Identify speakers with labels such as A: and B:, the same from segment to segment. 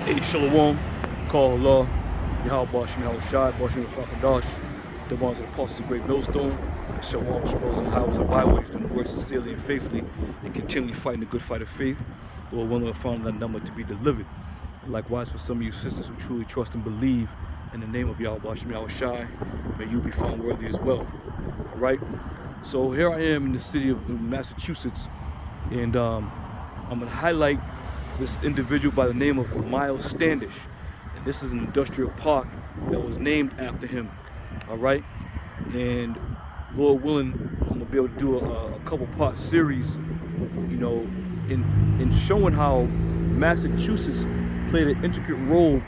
A: Hey, Shalom, call Allah, Yahweh Bashim, Yahweh Shai, Bashim Chachadash, the ones of the apostles of Great Millstone, Shalom, Tribbles and highways and byways, doing the work sincerely and faithfully, and continually fighting the good fight of faith, Lord willing to find that number to be delivered. And likewise, for some of you sisters who truly trust and believe in the name of Yahweh Bashim, Yahweh Shai, may you be found worthy as well. All right? So here I am in the city of Massachusetts, and I'm going to highlight this individual by the name of Miles Standish. And this is an industrial park that was named after him. All right? And Lord willing, I'm going to be able to do a couple part series, you know, in showing how Massachusetts played an intricate role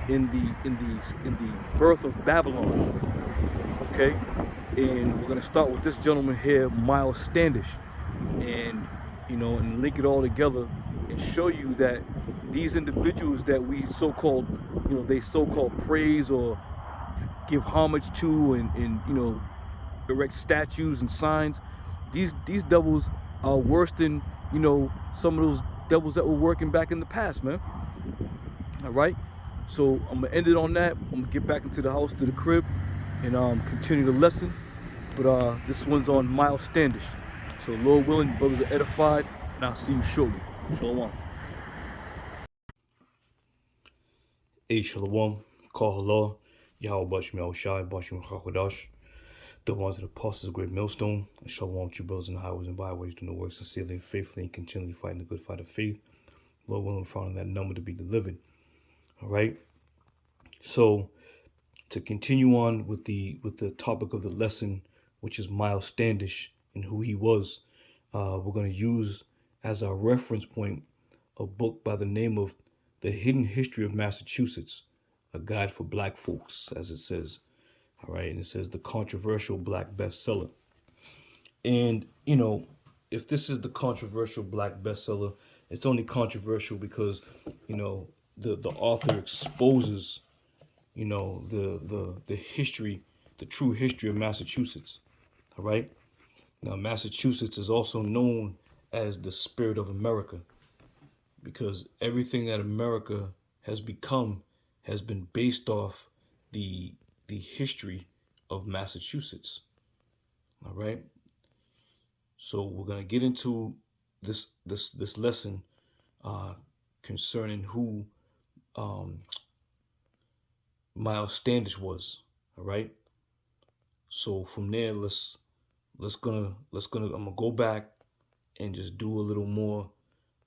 A: in the birth of Babylon. Okay? And we're going to start with this gentleman here, Miles Standish. And, you know, and link it all together and show you that these individuals that we so-called, you know, they so-called praise or give homage to and you know, erect statues and signs, these devils are worse than, you know, some of those devils that were working back in the past, man. All right? So I'm going to end it on that. I'm going to get back into the house, to the crib, and continue the lesson. But this one's on Miles Standish. So Lord willing, brothers are edified, and I'll see you shortly. Shalom. Hey, Shalom, call Allah, Yahweh Bashim, Yahweh Shai, Bashim Chachadash, the ones of the apostles of Great Millstone, and Shalom to you brothers in the highways and byways, doing the work sincerely and faithfully, and continually fighting the good fight of faith. Lord willing, finding that number to be delivered. All right. So to continue on with the topic of the lesson, which is Miles Standish and who he was, we're going to use as our reference point a book by the name of The Hidden History of Massachusetts, a guide for black folks, as it says. All right, and it says the controversial black bestseller. And, you know, if this is the controversial black bestseller, it's only controversial because, you know, the author exposes, you know, the history, the true history of Massachusetts. All right. Now, Massachusetts is also known as the spirit of America because everything that America has become has been based off the history of Massachusetts. All right. So we're gonna get into this lesson concerning who Miles Standish was. All right. So from there, let's I'm gonna go back and just do a little more,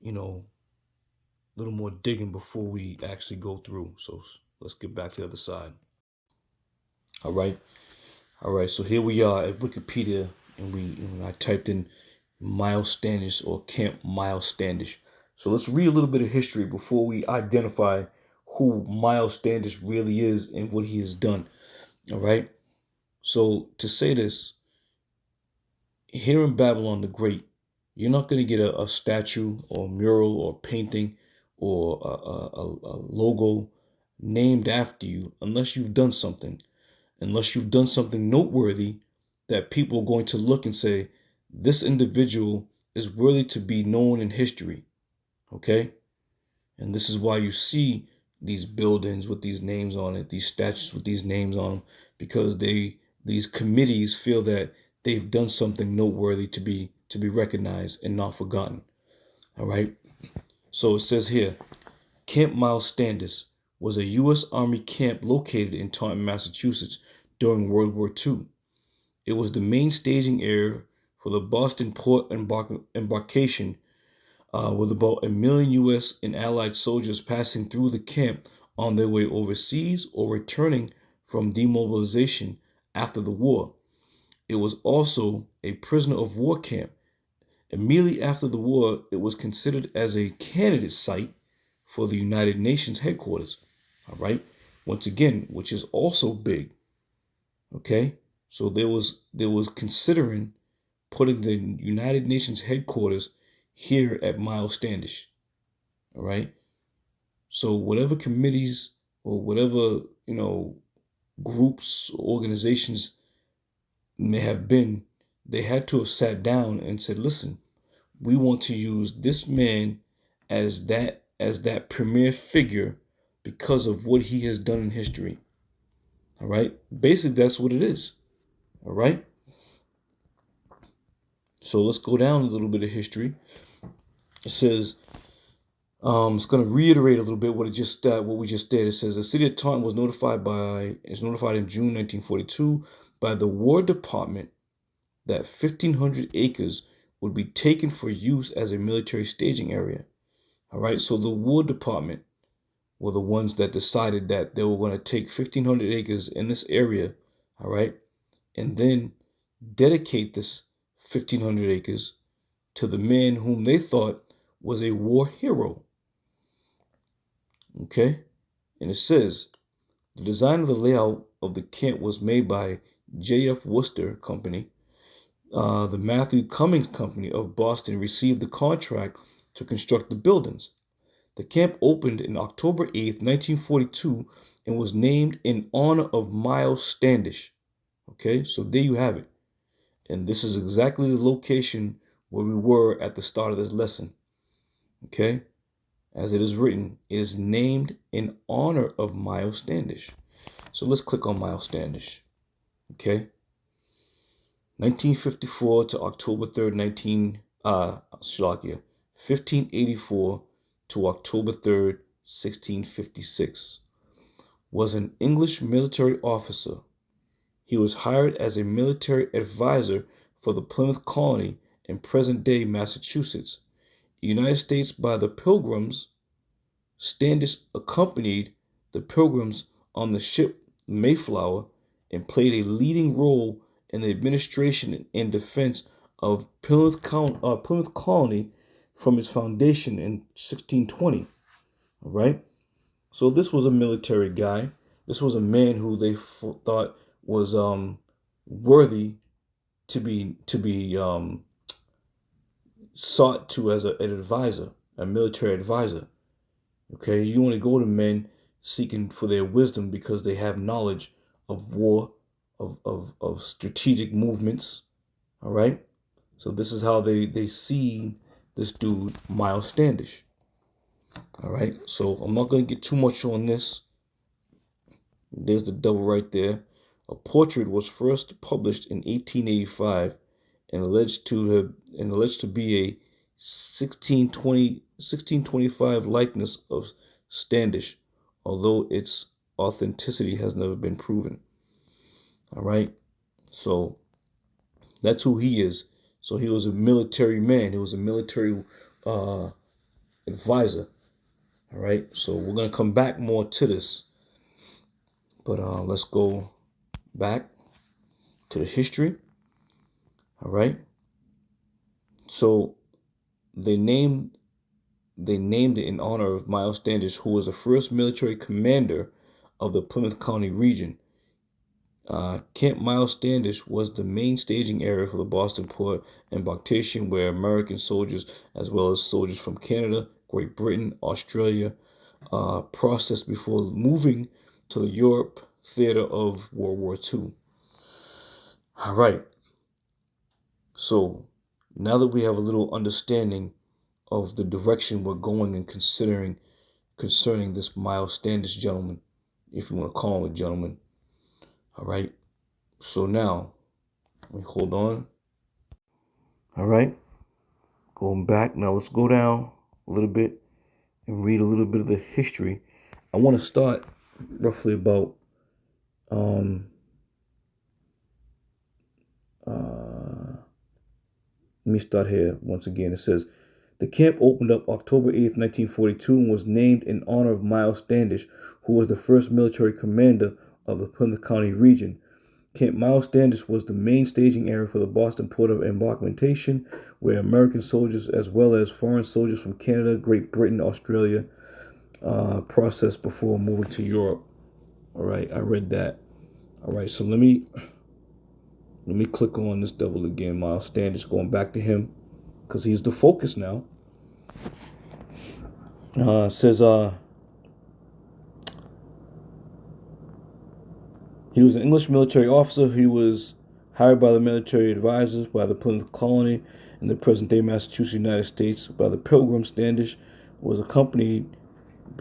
A: you know, a little more digging before we actually go through. So let's get back to the other side. All right. All right. So here we are at Wikipedia, and I typed in Miles Standish or Camp Miles Standish. So let's read a little bit of history before we identify who Miles Standish really is and what he has done. All right. So to say this, here in Babylon the Great, you're not going to get a statue or a mural or painting or a logo named after you unless you've done something. Unless you've done something noteworthy that people are going to look and say, this individual is worthy to be known in history. Okay? And this is why you see these buildings with these names on it, these statues with these names on them, because these committees feel that they've done something noteworthy to be recognized and not forgotten. All right. So it says here, Camp Miles Standish was a U.S. Army camp located in Taunton, Massachusetts during World War II. It was the main staging area for the Boston port embarkation, with about 1 million U.S. and Allied soldiers passing through the camp on their way overseas or returning from demobilization after the war. It was also a prisoner of war camp. Immediately after the war, it was considered as a candidate site for the United Nations headquarters. All right. Once again, which is also big. Okay. So there was considering putting the United Nations headquarters here at Miles Standish. All right. So whatever committees or whatever, you know, groups, organizations may have been, they had to have sat down and said, listen, we want to use this man as that premier figure because of what he has done in history. All right. Basically, that's what it is. All right. So let's go down a little bit of history. It says, it's going to reiterate a little bit what we just did. It says the city of Taunton was notified in June 1942 by the War Department that 1,500 acres would be taken for use as a military staging area. All right, so the War Department were the ones that decided that they were going to take 1,500 acres in this area, all right, and then dedicate this 1,500 acres to the man whom they thought was a war hero. Okay, and it says the design of the layout of the camp was made by J.F. Worcester Company. The Matthew Cummings Company of Boston received the contract to construct the buildings. The camp opened on October 8th, 1942, and was named in honor of Miles Standish. Okay, so there you have it. And this is exactly the location where we were at the start of this lesson. Okay, as it is written, it is named in honor of Miles Standish. So let's click on Miles Standish. Okay. 1954 to October 3rd, 1584 to October 3rd, 1656. Was an English military officer. He was hired as a military advisor for the Plymouth colony in present-day Massachusetts, United States by the Pilgrims. Standish accompanied the Pilgrims on the ship Mayflower and played a leading role in the administration and defense of Plymouth Colony from its foundation in 1620. All right. So this was a military guy. This was a man who they thought was worthy to be sought to as an advisor, a military advisor. Okay, you want to go to men seeking for their wisdom because they have knowledge of war, of strategic movements. All right, so this is how they see this dude, Miles Standish. All right, so I'm not going to get too much on this. There's the devil right there. A portrait was first published in 1885 and alleged to be a 1625 likeness of Standish, although its authenticity has never been proven. All right, so that's who he is. So he was a military man. He was a military advisor. All right, so we're gonna come back more to this, but let's go back to the history. All right, so they named it in honor of Miles Standish, who was the first military commander of the Plymouth County region. Camp Miles Standish was the main staging area for the Boston port embarkation, where American soldiers, as well as soldiers from Canada, Great Britain, Australia, processed before moving to the Europe theater of World War II. All right. So now that we have a little understanding of the direction we're going and concerning this Miles Standish gentleman, if you want to call him a gentleman. All right. So now, let me hold on. All right. Going back. Now let's go down a little bit and read a little bit of the history. I want to start roughly about let me start here once again. It says, the camp opened up October 8th, 1942 and was named in honor of Miles Standish, who was the first military commander of the Plymouth County region. Camp Miles Standish was the main staging area for the Boston port of embarkation, where American soldiers as well as foreign soldiers from Canada, Great Britain, Australia processed before moving to Europe. All right, I read that. All right, so let me click on this devil again, Miles Standish, going back to him because he's the focus now. It says he was an English military officer. He was hired by the military advisors by the Plymouth colony in the present-day Massachusetts, United States, by the Pilgrims. Standish was accompanied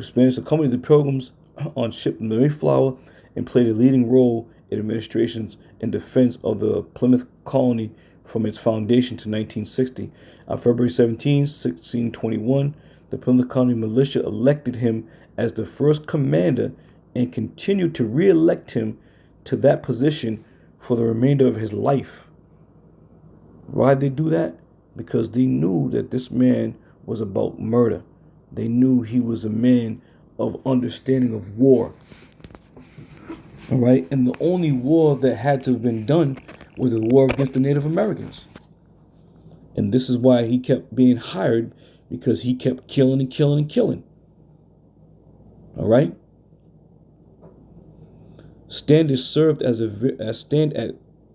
A: Spanish accompanied the Pilgrims on ship the Mayflower and played a leading role in administrations in defense of the Plymouth colony from its foundation to 1960. On February 17, 1621, the Plymouth colony militia elected him as the first commander and continued to re-elect him to that position for the remainder of his life. Why did they do that? Because they knew that this man was about murder. They knew he was a man of understanding of war. All right, and the only war that had to have been done was the war against the Native Americans. And this is why he kept being hired, because he kept killing and killing and killing. All right. Standish served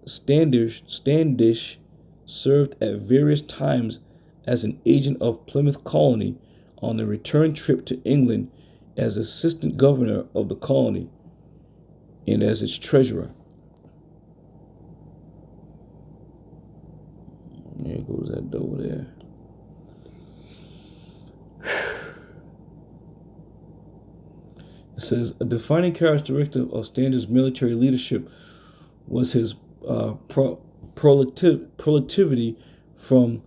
A: Standish served at various times as an agent of Plymouth colony on the return trip to England as assistant governor of the colony and as its treasurer. There goes that door there. It says a defining characteristic of Standish's military leadership was his productivity from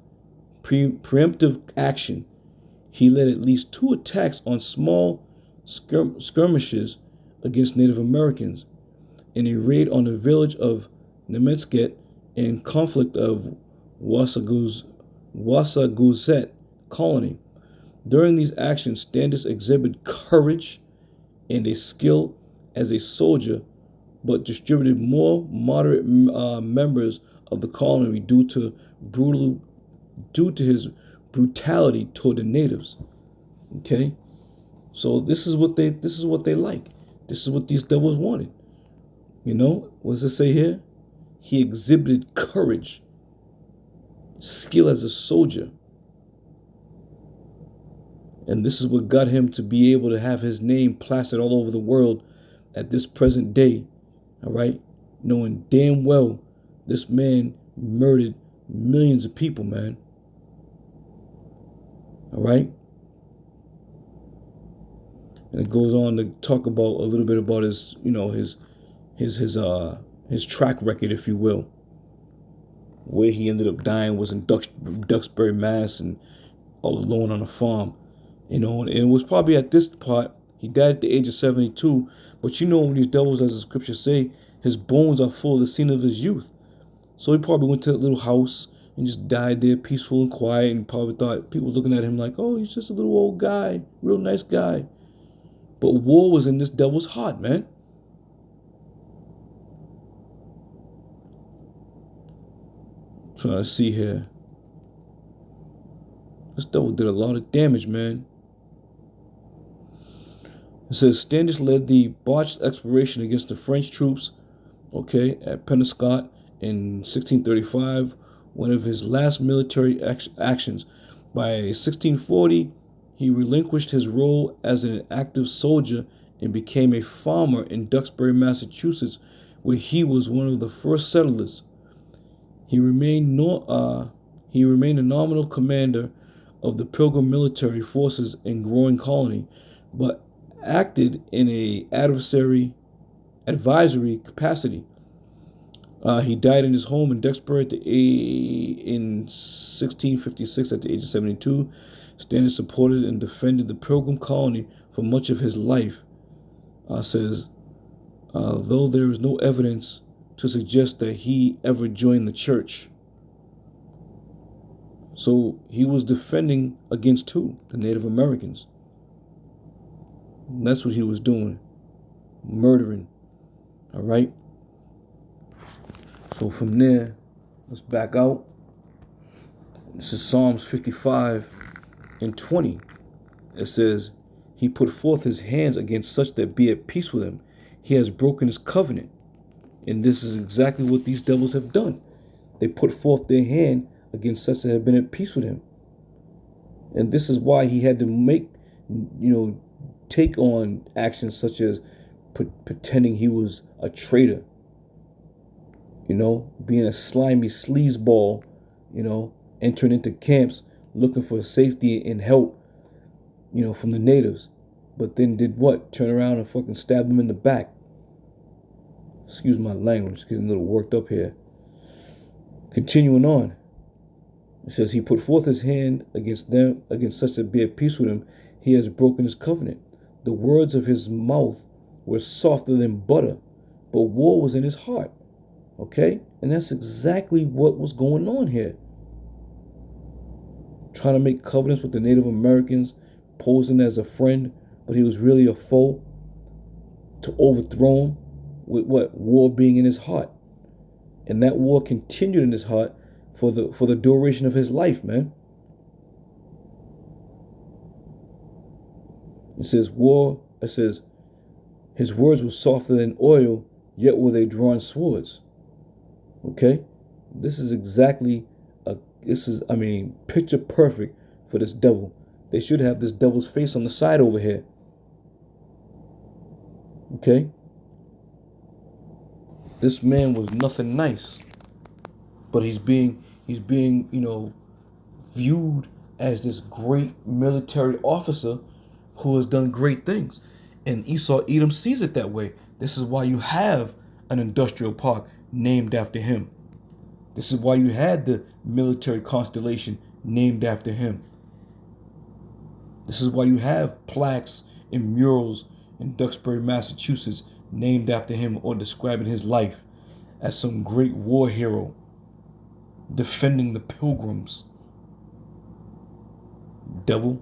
A: preemptive action. He led at least 2 attacks on small skirmishes against Native Americans, in a raid on the village of Nemetsket and conflict of Wassaguzet colony. During these actions, Standish exhibited courage and a skill as a soldier, but distributed more moderate members of the colony due to his brutality toward the natives. Okay, so this is what they like. This is what these devils wanted. You know, what does it say here? He exhibited courage, skill as a soldier. And this is what got him to be able to have his name plastered all over the world at this present day. All right, knowing damn well this man murdered millions of people, man. All right. And it goes on to talk about a little bit about his, you know, his track record, if you will. Where he ended up dying was in Duxbury, Mass, and all alone on a farm. You know, and it was probably at this part, he died at the age of 72. But you know, when these devils, as the scriptures say, his bones are full of the scene of his youth. So he probably went to that little house and just died there, peaceful and quiet, and probably thought people looking at him like, oh, he's just a little old guy, real nice guy. But war was in this devil's heart, man. Trying to see here. This devil did a lot of damage, man. It says Standish led the botched exploration against the French troops, okay, at Penobscot in 1635, one of his last military actions. By 1640, he relinquished his role as an active soldier and became a farmer in Duxbury, Massachusetts, where he was one of the first settlers. He remained a nominal commander of the Pilgrim military forces in growing colony, but acted in a advisory capacity. He died in his home in Duxbury in 1656 at the age of 72. Standish supported and defended the Pilgrim colony for much of his life. Says, though there is no evidence to suggest that he ever joined the church. So he was defending against who? The Native Americans. And that's what he was doing. Murdering. All right. So from there, let's back out. This is Psalms 55:20. It says, he put forth his hands against such that be at peace with him. He has broken his covenant. And this is exactly what these devils have done. They put forth their hand against such that have been at peace with him. And this is why he had to take on actions such as pretending he was a traitor, being a slimy sleazeball, entering into camps looking for safety and help, from the natives. but then did what? Turn around and fucking stab him in the back. Excuse my language, getting a little worked up here. Continuing on. It says, he put forth his hand against them, against such that be at peace with him. He has broken his covenant. The words of his mouth were softer than butter, but war was in his heart. Okay? And that's exactly what was going on here. Trying to make covenants with the Native Americans, posing as a friend, but he was really a foe, to overthrow him, with what? War being in his heart. And that war continued in his heart for the duration of his life, man. It says his words were softer than oil, yet were they drawn swords. Okay? This is exactly picture perfect for this devil. They should have this devil's face on the side over here. Okay? This man was nothing nice, but he's being, viewed as this great military officer who has done great things. And Esau Edom sees it that way. This is why you have an industrial park named after him. This is why you had the military constellation named after him. This is why you have plaques and murals in Duxbury, Massachusetts, named after him or describing his life as some great war hero defending the pilgrims. Devil.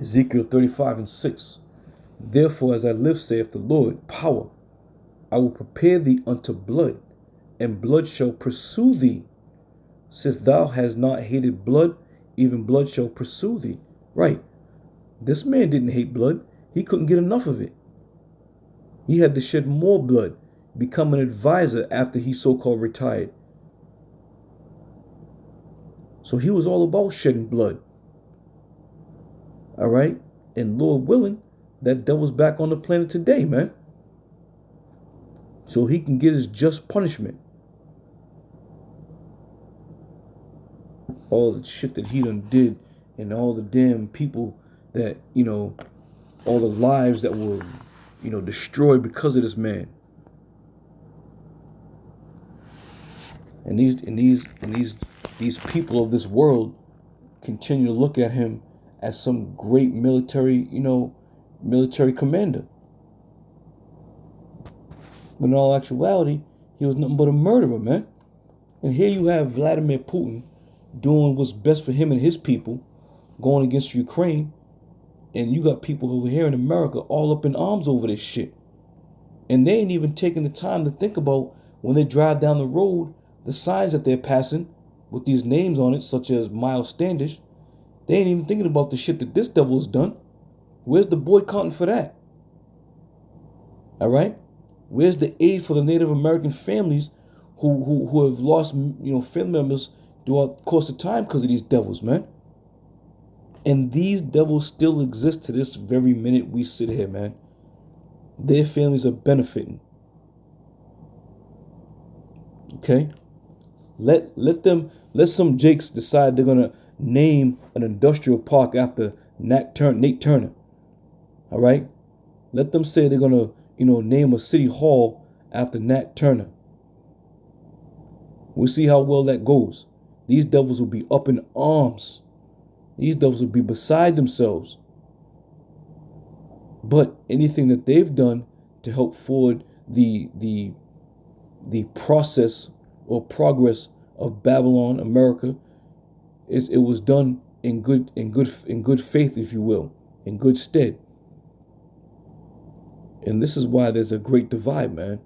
A: Ezekiel 35:6. Therefore, as I live, saith the Lord, power, I will prepare thee unto blood, and blood shall pursue thee. Since thou hast not hated blood, even blood shall pursue thee. Right. This man didn't hate blood. He couldn't get enough of it. He had to shed more blood, become an advisor after he so-called retired. So he was all about shedding blood. All right? And Lord willing, that devil's back on the planet today, man. So he can get his just punishment. All the shit that he done did, and all the damn people that, all the lives that were, destroyed because of this man. And these people of this world continue to look at him as some great military commander. But in all actuality, he was nothing but a murderer, man. And here you have Vladimir Putin doing what's best for him and his people, going against Ukraine. And you got people over here in America all up in arms over this shit. And they ain't even taking the time to think about, when they drive down the road, the signs that they're passing with these names on it, such as Miles Standish. They ain't even thinking about the shit that this devil's done. Where's the boycotting for that? All right? Where's the aid for the Native American families who have lost, family members throughout the course of time because of these devils, man? And these devils still exist to this very minute we sit here, man. Their families are benefiting. Okay? Let some Jakes decide they're gonna name an industrial park after Nate Turner. All right? Let them say they're gonna, name a city hall after Nat Turner. We'll see how well that goes. These devils will be up in arms. These devils will be beside themselves. But anything that they've done to help forward the process or progress of Babylon, America, it was done in good faith, if you will, in good stead. And this is why there's a great divide, man,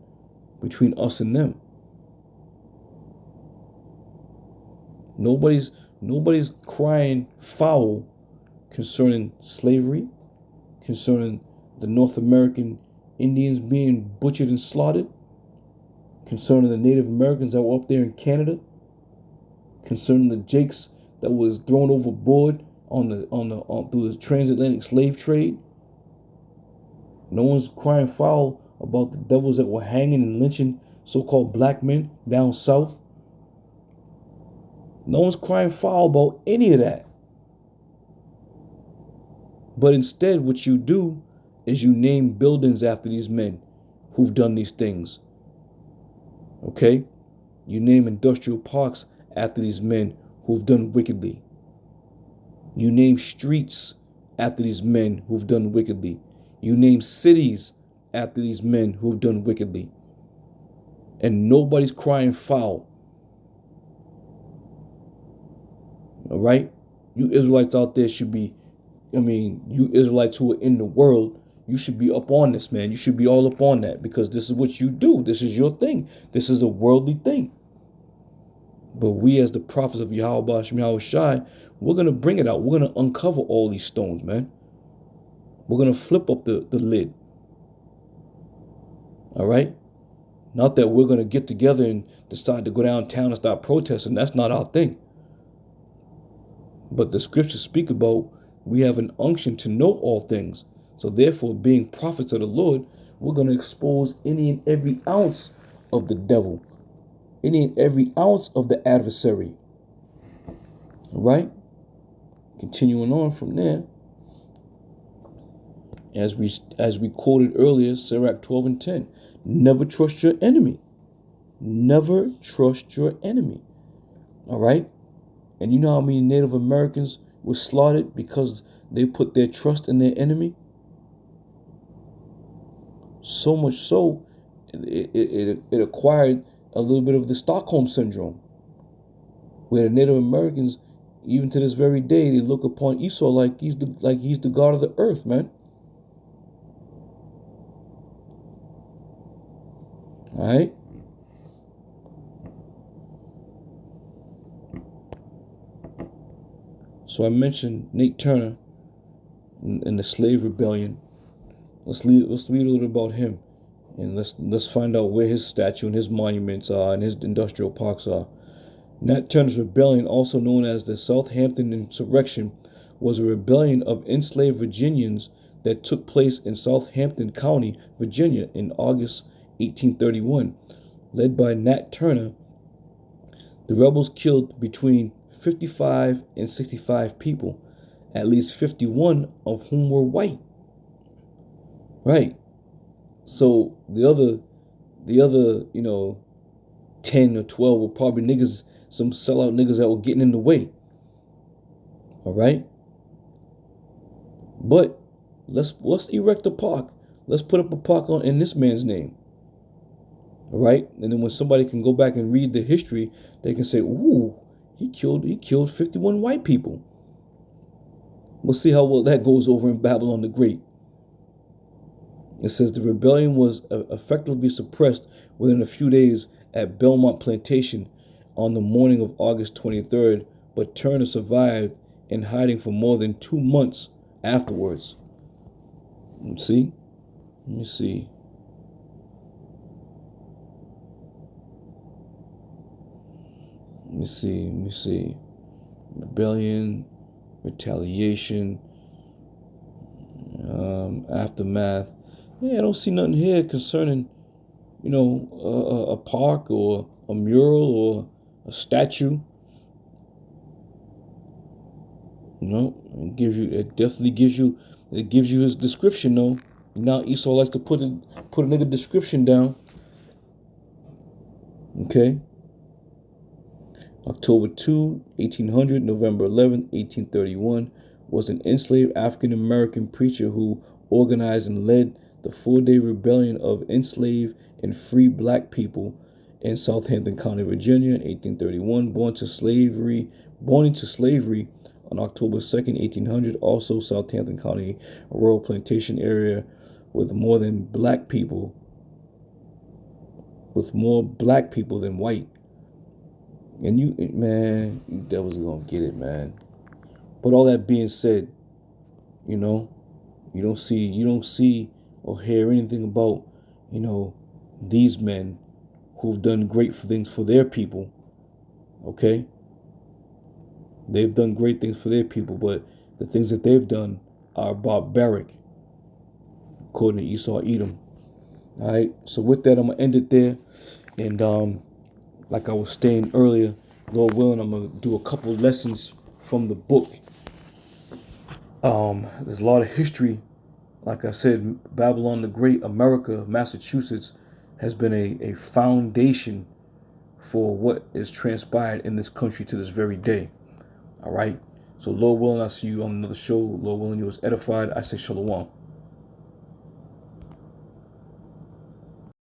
A: between us and them. Nobody's crying foul concerning slavery, concerning the North American Indians being butchered and slaughtered, concerning the Native Americans that were up there in Canada, concerning the Jakes that was thrown overboard through the transatlantic slave trade. No one's crying foul about the devils that were hanging and lynching so-called black men down south. No one's crying foul about any of that. But instead, what you do is you name buildings after these men who've done these things. Okay? You name industrial parks after these men who've done wickedly. You name streets after these men who've done wickedly. You name cities after these men who've done wickedly. And nobody's crying foul. All right? You Israelites out there should be, you Israelites who are in the world, you should be up on this, man. You should be all up on that, because this is what you do. This is your thing. This is a worldly thing. But we, as the prophets of Yahweh Hashem Yahweh Shai, we're going to bring it out. We're going to uncover all these stones, man. We're going to flip up the lid. All right? Not that we're going to get together and decide to go downtown and start protesting. That's not our thing. But the scriptures speak about we have an unction to know all things. So therefore, being prophets of the Lord, we're going to expose any and every ounce of the devil, any and every ounce of the adversary. All right? Continuing on from there, as we quoted earlier, Sirach 12:10, never trust your enemy. Never trust your enemy. All right? And you know how many Native Americans were slaughtered because they put their trust in their enemy? So much so, it acquired a little bit of the Stockholm Syndrome, where the Native Americans, even to this very day, they look upon Esau like he's the god of the earth, man. All right? So I mentioned Nate Turner and the slave rebellion. Let's read a little about him, and let's find out where his statue and his monuments are and his industrial parks are. Nat Turner's rebellion, also known as the Southampton Insurrection, was a rebellion of enslaved Virginians that took place in Southampton County, Virginia, in August 1831. Led by Nat Turner, the rebels killed between 55 and 65 people, at least 51 of whom were white. Right. So the other 10 or 12 were probably niggas, some sellout niggas that were getting in the way. All right. But let's erect a park. Let's put up a park in this man's name. All right. And then when somebody can go back and read the history, they can say, ooh, he killed 51 white people. We'll see how well that goes over in Babylon the Great. It says the rebellion was effectively suppressed within a few days at Belmont Plantation on the morning of August 23rd, but Turner survived in hiding for more than 2 months afterwards. Let me see. Rebellion, retaliation, aftermath. Yeah, I don't see nothing here concerning, a park or a mural or a statue. It definitely gives you his description though. Now Esau likes to put a nigga description down. Okay. October 2, 1800, November 11, 1831, was an enslaved African-American preacher who organized and led the 4-day rebellion of enslaved and free black people in Southampton County, Virginia in 1831, born into slavery on October 2nd, 1800, also Southampton County, a rural plantation area with more black people than white. And you devils are gonna get it, man. But all that being said, you don't see or hear anything about, these men who've done great things for their people. Okay? They've done great things for their people, but the things that they've done are barbaric, according to Esau Edom. All right. So with that, I'm gonna end it there. And like I was saying earlier, Lord willing, I'm gonna do a couple lessons from the book. There's a lot of history. Like I said, Babylon the Great, America, Massachusetts, has been a foundation for what is transpired in this country to this very day. All right. So Lord willing, I'll see you on another show. Lord willing, you was edified. I say shalom.